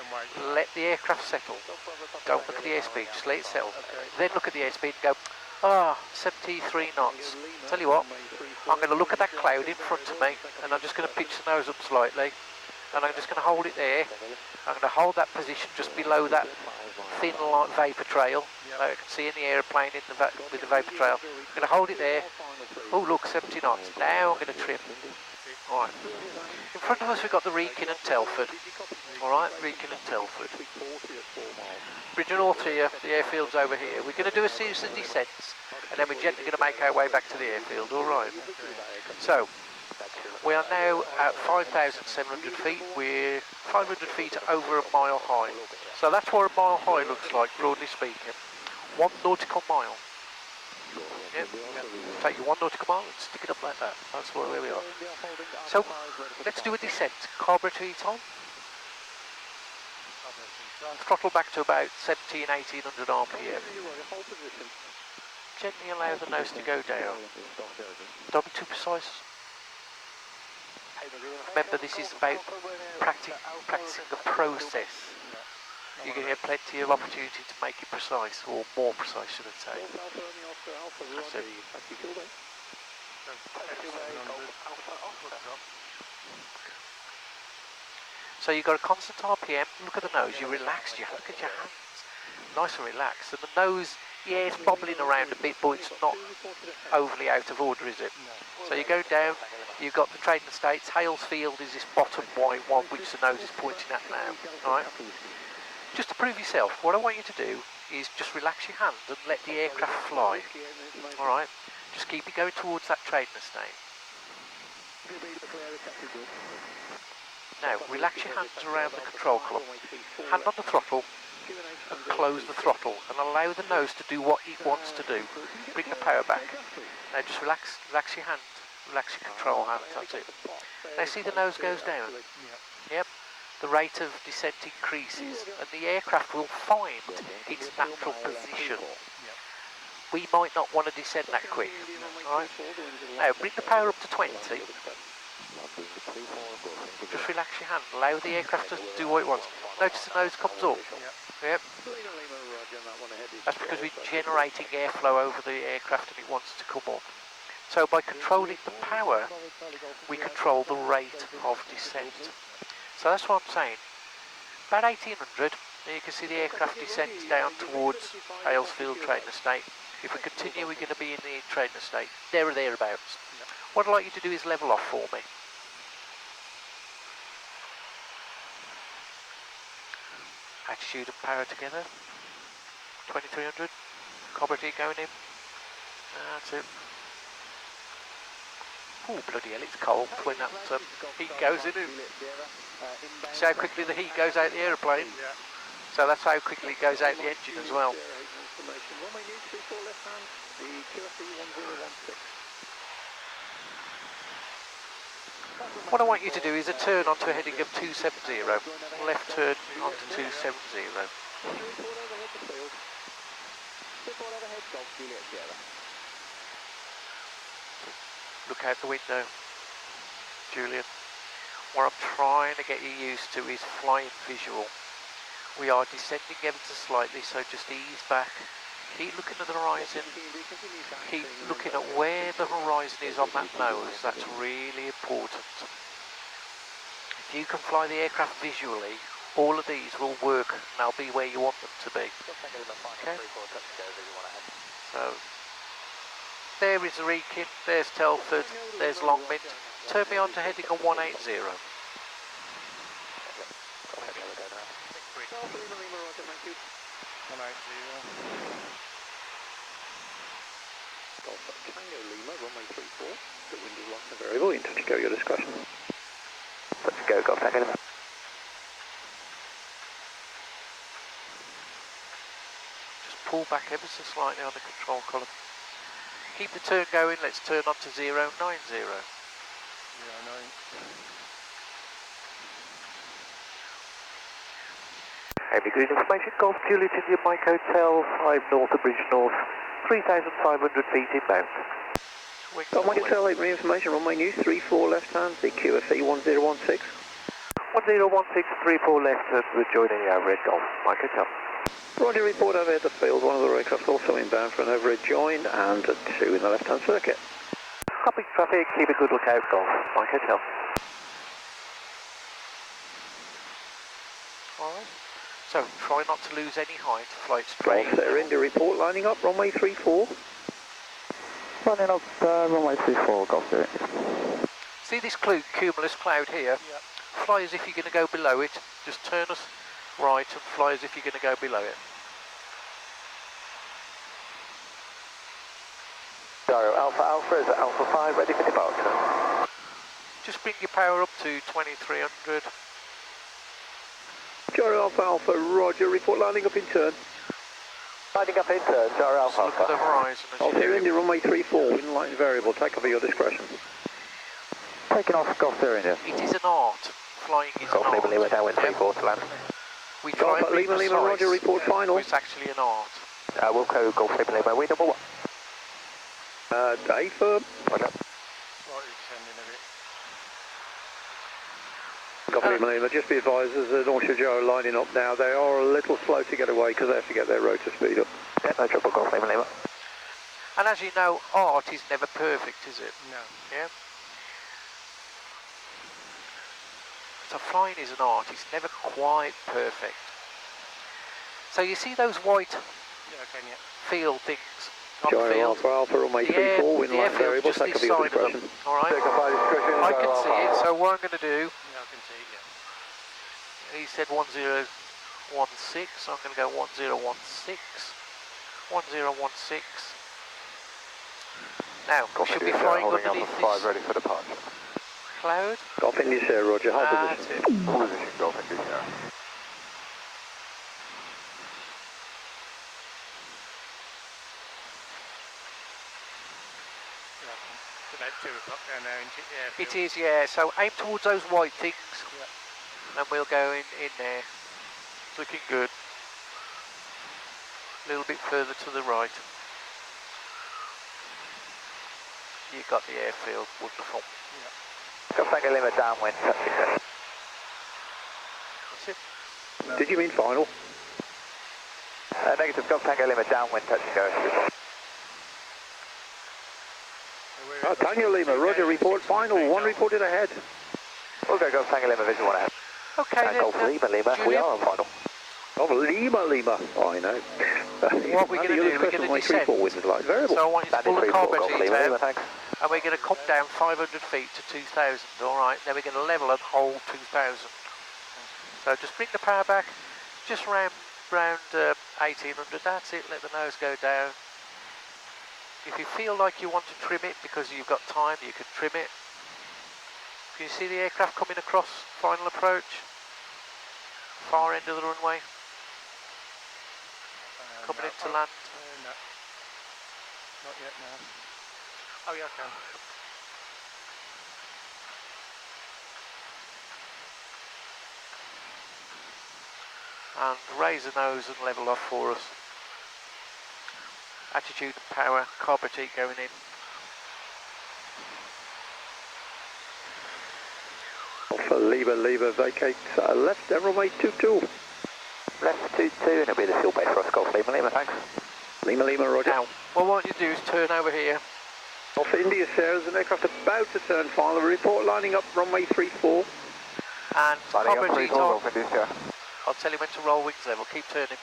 And wait. Let the aircraft settle. Don't look at the airspeed, just let it settle. Then look at the airspeed and go, 73 knots. Tell you what, I'm going to look at that cloud in front of me and I'm just going to pitch the nose up slightly and I'm just going to hold it there. I'm going to hold that position just below that thin light vapour trail that you can see in the aeroplane with the vapour trail. I'm going to hold it there. Oh look, 70 knots. Now I'm going to trim. Alright. In front of us we've got the Wrekin and Telford. Alright, Wrekin and Telford. Bridge and Ortia, the airfield's over here. We're going to do a series of descents and then we're gently going to make our way back to the airfield, alright? So, we are now at 5,700 feet. We're 500 feet over a mile high. So that's what a mile high looks like, broadly speaking. 1 nautical mile. Yep. Take your 1 nautical mile and stick it up like that. That's where we are. So, let's do a descent. Carburetor heat on. Throttle back to about 1800 RPM. Gently allow the nose to go down. Don't be too precise. Remember, this is about practicing the process. You're going to get plenty of opportunity to make it precise, or more precise, should I say. That's it. So you've got a constant RPM, look at the nose, you're relaxed, you look at your hands, nice and relaxed, and the nose, yeah, it's bobbling around a bit, but it's not overly out of order, is it? So you go down, you've got the trading estates, Hales Field is this bottom white one which the nose is pointing at now, alright? Just to prove yourself, what I want you to do is just relax your hand and let the aircraft fly, alright? Just keep it going towards that trading estate. Now, relax your hands around the control column, hand on the throttle and close the throttle and allow the nose to do what it wants to do. Bring the power back. Now just relax your hand, relax your control hand, that's it. Now see the nose goes down? Yep. The rate of descent increases and the aircraft will find its natural position. We might not want to descend that quick. Alright? Now bring the power up to 20. Just relax your hand, allow the aircraft to do what it wants. Notice the nose comes up. Yep. That's because we're generating airflow over the aircraft and it wants to come up. So by controlling the power, we control the rate of descent. So that's what I'm saying. About 1800, you can see the aircraft descends down towards Aylesfield Trading Estate. If we continue, we're going to be in the Trading Estate, there or thereabouts. What I'd like you to do is level off for me. Attitude and power together. 2300. Carburetor going in. That's it. Oh bloody hell, it's cold when that heat goes in. See how quickly the heat goes out the aeroplane? So that's how quickly it goes out the engine as well. What I want you to do is a turn onto a heading of 270, left turn onto 270. Sierra. Look out the window, Julian. What I'm trying to get you used to is flying visual. We are descending ever so slightly, so just ease back. Keep looking at the horizon. Keep looking at where the horizon is on that nose. That's really important. If you can fly the aircraft visually, all of these will work and they'll be where you want them to be. Okay? So, there is Wrekin, there's Telford, there's Longmint. Turn me on to heading on 180. Alpha Lima Lima, roger, thank you. 180. Alpha Tango Lima, runway 34. The wind is locked and variable. In touch, go your discretion. Let's go, Golf Tango Lima. Just pull back ever so slightly on the control column. Keep the turn going, let's turn on to 090. 09. Heavy green information, Golf Juliet India Mike Hotel, 5 North of Bridge North, 3,500 feet inbound. Golf Mike Hotel, 8 information, runway news, 34 left hand, the QFE 1016. 1016, 34 left, rejoining the overhead Golf Mike Hotel. Roger, report overhead the field, one of the aircraft also inbound for an overhead join and a 2 in the left hand circuit. Copy traffic, keep a good lookout Golf Mike Hotel. Alright. So try not to lose any height, fly it straight. Golf there, India report, lining up, runway 34. Lining up, runway 34, Golf there. See this cumulus cloud here? Yep. Fly as if you're going to go below it. Just turn us right and fly as if you're going to go below it. Gyro Alpha Alpha is at Alpha 5, ready for departure. Just bring your power up to 2300. Gyro Alpha Alpha, roger, report lining up in turn. Lining up in turn, Gyro Alpha Just look at the Alpha. horizon as Golf you here, do. India, runway 34, wind line variable, take over your discretion. Taking off, Golf there, India. It is an art. Flying is Golf an Lima art. Lima, downwind 34 to land. We try and Golf be Lima Lima, precise, roger, report final. but it's actually an art. Wilco, Golf Lima Lima, we number 1. Day firm. Roger. Slightly descending a bit. Golf Lima Lima, just be advised there's an North Gyro lining up now. They are a little slow to get away because they have to get their rotor speed up. Yeah, no trouble, Golf Lima Lima. And as you know, art is never perfect, is it? No. Yeah? So flying is an art, it's never quite perfect. So you see those white Yeah, okay, yeah. field things on the Gyro field? Alpha Alpha, runway 34, wind line variable, just take this over your side of them, discretion. alright? I can see it, so what I'm going to do, Yeah, I can see it, yeah. he said 1016, so I'm going to go 1016, 1016. Now, we should be flying underneath this ready for departure. cloud. Golf India Sierra, roger, hold That's position. it. Position, Golf India Sierra. It's about 2 o'clock down there, isn't it? Yeah. It is, yeah, so aim towards those white things, and we'll go in there. It's looking good. A little bit further to the right. You got the airfield, wonderful. Golf Tango Lima, downwind, touching down. That's it. Did you mean final? Negative, Golf Tango Lima, downwind, touching go. Tango Lima, roger, report final, one reported ahead. We'll go Golf Tango Lima, visual 1 ahead. Okay, then, Golf Lima Lima, we Julian, are on final. Golf Lima Lima, oh, I know. What we're going to do, we're going to descend. Wind line variable. So I want you to pull the carburetor Golf heat Lima Lima, out, thanks. and we're going to come down 500 feet to 2,000, alright? Then we're going to level and hold 2,000. So just bring the power back, just round 1800, that's it, let the nose go down. If you feel like you want to trim it because you've got time, you can trim it. Can you see the aircraft coming across final approach? Far end of the runway, coming No. into land. No. Not yet, no. Oh, yeah, I can. And raise the nose and level off for us. attitude and power, carburetor heat going in. Alpha Lima, vacate left, and runway 22. Left 22, and it'll be the fuel base for us, Golf Lima, thanks. Lima, roger. Now, what I want you to do is turn over here. Alpha India Sierra, there's an aircraft about to turn final. Report lining up runway 34. And carburetor heat on. India. I'll tell you when to roll wings level, keep turning.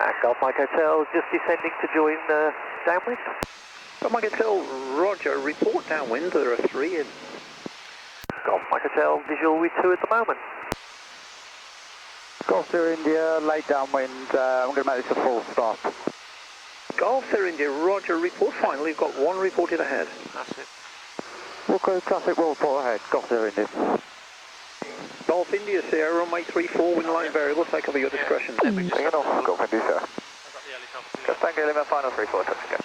And Golf Mike Hotel just descending to join downwind. Golf Mike Hotel, roger, report downwind, there are 3 in. Golf Mike Hotel, visual with 2 at the moment. Golf Sierra India, late downwind, I'm going to make this a full stop. Golf Sierra India, roger, report final, you've got 1 reported ahead. That's it. Wilco traffic will report ahead, Golf Sierra India. Golf India Sierra, runway 34, wind line variable, take over your discretion. Let me just Bring it off, Golf India, sir. I've got the helicopter. Just Tango Lima, final 34, touch and go.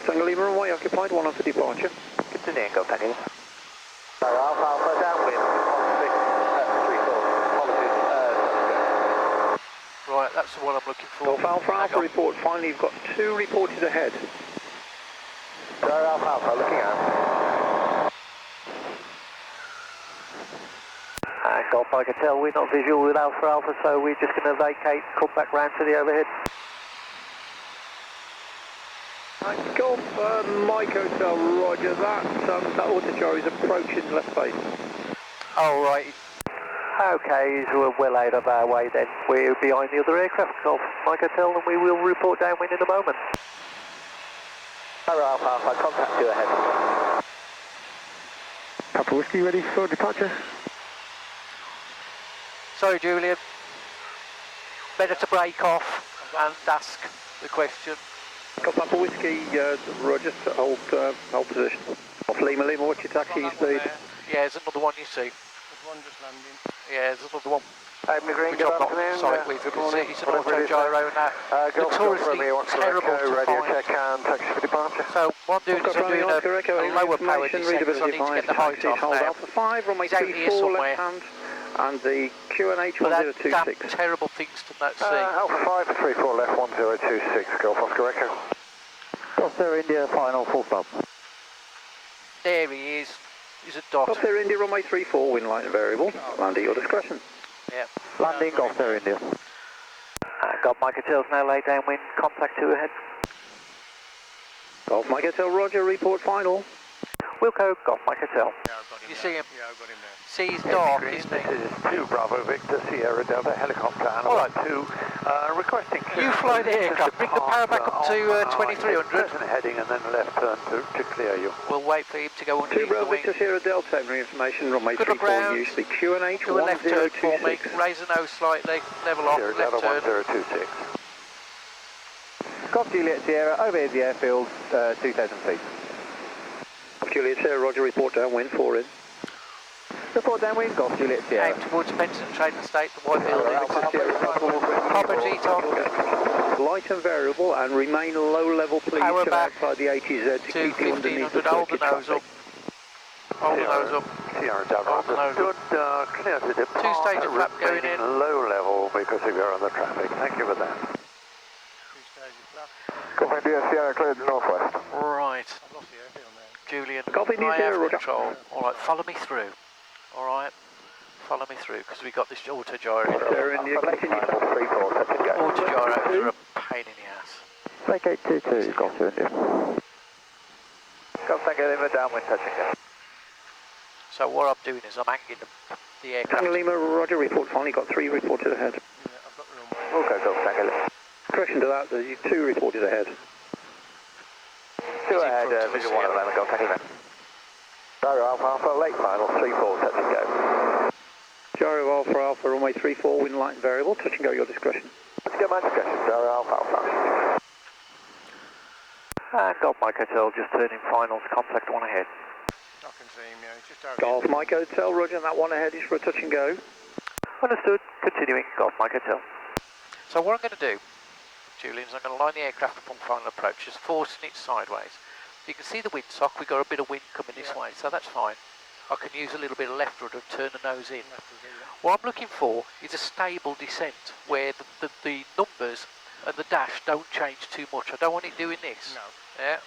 Tango Lima, runway occupied, 1 on for departure. Continuing, Golf Tango Lima. Alpha, downwind, 34, apologies, Right, that's the one I'm looking for. Golf Alpha, report final, you've got 2 reported ahead. Alpha, looking out. And Golf Mike Hotel, we're not visual with Alpha, so we're just going to vacate, come back round to the overhead. Golf Mike Hotel, roger, that autogyro is approaching left base. Oh, right. Okay, so we're well out of our way then. We're behind the other aircraft, Golf Mike Hotel, and we will report downwind in a moment. Alpha, contact you ahead. Papa Whiskey ready for departure? Sorry, Julian. Better to break off and ask the question. Golf Papa Whiskey, roger, hold position. Golf Lima, what's your taxi speed? Yeah, there's another one you see. There's one just landing. Yeah, there's another one. Green, Which I'm not on site with, because it's an auto-gyro now. Notoriously terrible to find. Check and taxi for departure. So what I'm doing is I'm doing a lower power descent because I need to get the height off hold now. Alpha 5, runway He's out here 34 somewhere. left hand, and the QNH But that's 1026. terrible things to not see. Alpha 5, 34 left, 1026, Golf Oscar Echo. Golf Sierra India, final, full stop. There he is. He's a dot. Golf Sierra India, runway 34, wind line variable, land at your discretion. Yeah. Landing, Golf Sierra India. Golf Mike Hotel's now laid downwind, contact 2 ahead. Golf Mike Hotel, roger, report final. Wilco, Golf Mike Hotel. You see him? Yeah, I've got him there. See, he's dark, isn't he? This is 2 Bravo Victor Sierra Delta helicopter All right. 2 requesting You fly the aircraft, bring the power back up to 2300. heading and then left turn to clear you. We'll wait for him to go 2 underneath the Bravo wing. Victor Sierra Delta, every information, runway Good look 34, round. use the QNH Do a left turn for me, 1026. raise the nose slightly, level off, Sierra left Delta turn. 1026. Golf Juliet Sierra, overhead the airfield, 2,000 feet. Juliet Sierra, roger, report downwind, 4 in. Report downwind, Golf Juliet Sierra. Out towards Benson Trading Estate, the white building. Carburetor heat on, Light and variable, and remain low level, please, Power to back outside the 80Z to to keep you underneath the 1500, hold the circuit nose up. traffic. Hold the nose up. Sierra Delta Hold the nose up. understood, clear to depart. 2-stage of flap going in. Low level because of your other traffic. Thank you for that. 2 stages flat. Golf India Sierra cleared northwest. Right, I've lost the airfield now. Julian, Golf India I Sierra, have roger. control. Alright, follow me through. Alright, follow me through, because we got this auto-gyro. Sierra India, continue. 34, touch and go. Auto-gyros are a pain in the ass. Vacate 22, Golf Sierra India. Golf Tango Lima downwind, touch and go. So what I'm doing is I'm hanging the aircraft. Tango Lima, roger, report finally got 3 reported ahead. Yeah, I've got the runway. Okay, Golf Tango Lima. Correction to that, there's 2 reported ahead. 2 in ahead, front of us visual 1 at here. the moment, Golf Tango Lima. Gyro Alpha, late final, 34, touch and go. Gyro Alpha, runway 34, wind light and variable, touch and go, your discretion. Let's get my discretion, Gyro Alpha. And Golf Mike Hotel just turning finals, contact 1 ahead. I can see him, yeah. He's just out. Golf Mike Hotel, roger, and that one ahead is for a touch and go. Understood, continuing, Golf Mike Hotel. So what I'm going to do, Julian, is I'm going to line the aircraft up on final approach, just forcing it sideways. You can see the windsock, we've got a bit of wind coming this way, so that's fine. I can use a little bit of left rudder and turn the nose in. What I'm looking for is a stable descent, where the numbers and the dash don't change too much. I don't want it doing this. No. Yeah.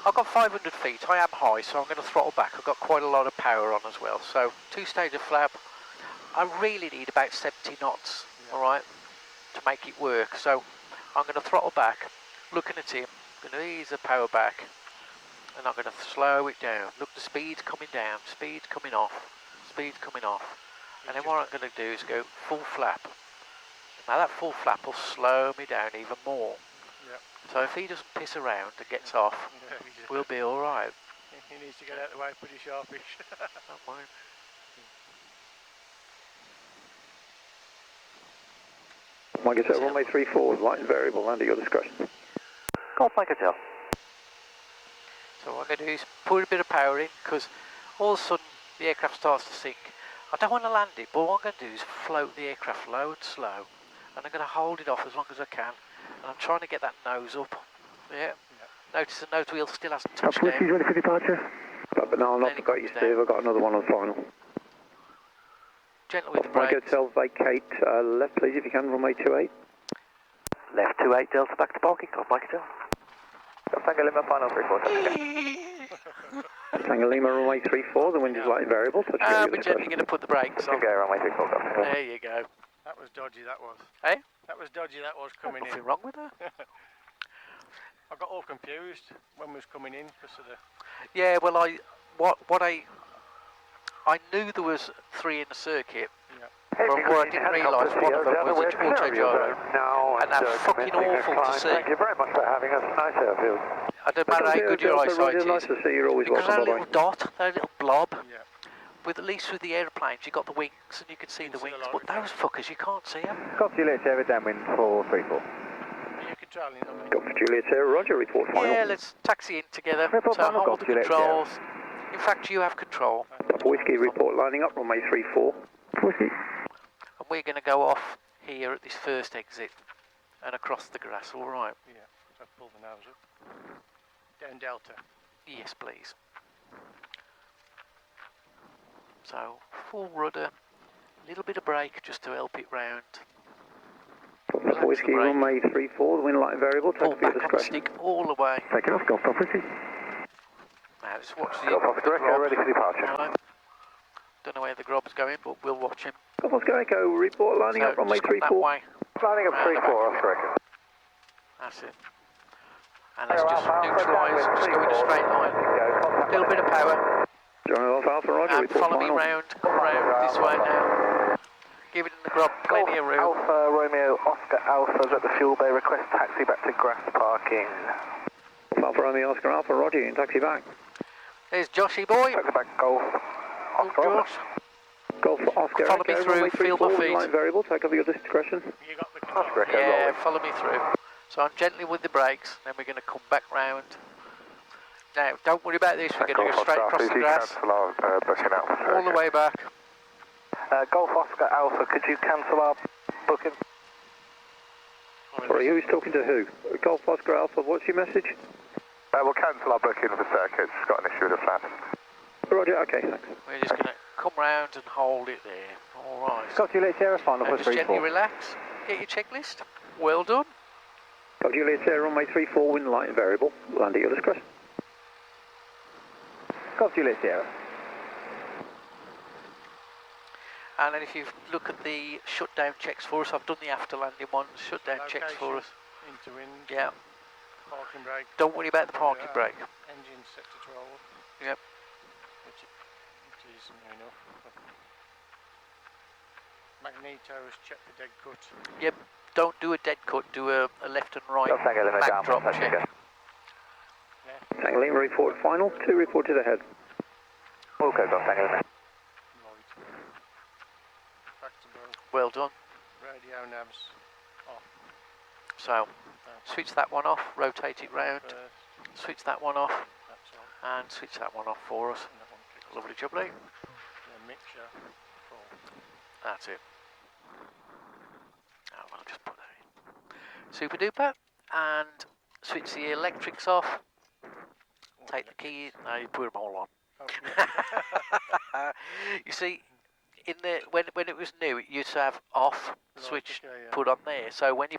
I've got 500 feet. I am high, so I'm going to throttle back. I've got quite a lot of power on as well. So 2-stage of flap. I really need about 70 knots, all right, to make it work. So I'm going to throttle back, looking at him, going to ease the power back, and I'm going to slow it down. Look, the speed's coming down, speed's coming off, speed's coming off. And then what I'm going to do is go full flap. Now that full flap will slow me down even more. Yep. So if he doesn't piss around and gets off, we'll be all right. He needs to get out of the way pretty sharpish. Don't mind. Mike Hotel, runway 34, light and variable, under your discretion. Golf Mike Hotel. So what I'm going to do is put a bit of power in, because all of a sudden the aircraft starts to sink. I don't want to land it, but what I'm going to do is float the aircraft low and slow, and I'm going to hold it off as long as I can, and I'm trying to get that nose up. Yeah. Notice the nose wheel still hasn't touched down. Whiskey's ready for departure. But no, I've not got you, Steve. I've got another one on final. Gentle with the Mike brakes. Hotel, vacate left, please, if you can, runway 28. Left 28 Delta back to parking. Golf Mike Hotel. Tango Lima, final 34. Tango Lima, runway 34, the wind is light and variable. We're gently going to put the brakes on. Go, runway 34, go. There you go. That was dodgy, that was. Hey? That was dodgy, that was coming in. Nothing wrong with that. I got all confused when we was coming in because of the... Yeah, well, I knew there was 3 in the circuit, but what I didn't realise one of them was an auto gyro, and that's fucking awful to see. Thank you very much for having us. Nice airfield. I don't matter how good your eyesight is, Nice to see you. Always because that welcome. little dot, that little blob, Yeah. with at least with the aeroplanes you got the wings and you can see the wings, but those fuckers you can't see them. Golf Juliet Sierra downwind 434. You can try it on me. Got for Juliet Sierra, Roger, report final. Yeah, let's taxi in together. Report So final, hold the Golf Juliet controls. In fact, you have control. Whiskey report lining up, runway 34. Whiskey. And we're going to go off here at this first exit and across the grass, all right? Yeah, so pull the nose up. Down Delta. Yes, please. So, full rudder, a little bit of brake just to help it round. Whiskey, runway 34, the wind light and variable, Pull take for your back on the discretion. stick all the way. Take it off, Golf Pop Whiskey. Now, let's watch the Golf Oscar Echo, grob. ready for departure. Right. Don't know where the grob's going, but we'll watch him. Golf Oscar Echo, report lining up, runway just come that 34. way. Lining up Round the 34, back. Oscar Echo. That's it. And let's just neutralise, just go in a straight line. A little bit of power. John Alpha, Roger, And report follow me final. round, come round this way now. Give it in the grub, plenty of room. Alpha Romeo Oscar Alpha's at the fuel bay. Request taxi back to grass parking. Alpha Romeo, Oscar Alpha, Roger, you can taxi back. There's Joshy boy. Taxi back Golf. Oh, Josh. Golf Oscar Follow me Echo, through, runway feel my 34, feet. light variable, take over your discretion. You got the control. Oscar Echo, Yeah, rolling. follow me through. So I'm gently with the brakes, then we're going to come back round. Now, don't worry about this, we're going to go straight across the grass. All the way back. Golf Oscar Alpha, could you cancel our booking? Sorry, who's talking to who? Golf Oscar Alpha, what's your message? We'll cancel our booking for circuits. Got an issue with the flap. Roger, okay, thanks. We're just going to come round and hold it there. All right. Golf Juliet Sierra final Now for just gently 34. relax. Get your checklist. Well done. Golf Juliet Sierra, runway 34, wind light and variable, land at your discretion. Golf Juliet Sierra. And then if you look at the shutdown checks for us, I've done the after landing ones, shutdown checks for us. Into wind. Yeah. Parking brake. Don't worry about the parking brake. Engine set to 12. Yep. Which is new enough. Magnetos, check the dead cut. Yep. Don't do a dead cut, do a left and right backdrop check. Tango Lima report final, 2 reported ahead. Okay, Golf Tango Lima. Right. Back to both. Well done. Radio navs off. So, switch that one off, rotate it round, First, switch that one off, that's all. and switch that one off for us. And that one kicks. Lovely jubbly. The mixture. Full. That's it. Oh, well, I'll just put that in. Super duper. And switch the electrics off. Take the key. No, you put them all on. Oh, yeah. You see, in the when it was new, it used to have off Right, switch okay, put on there. So when you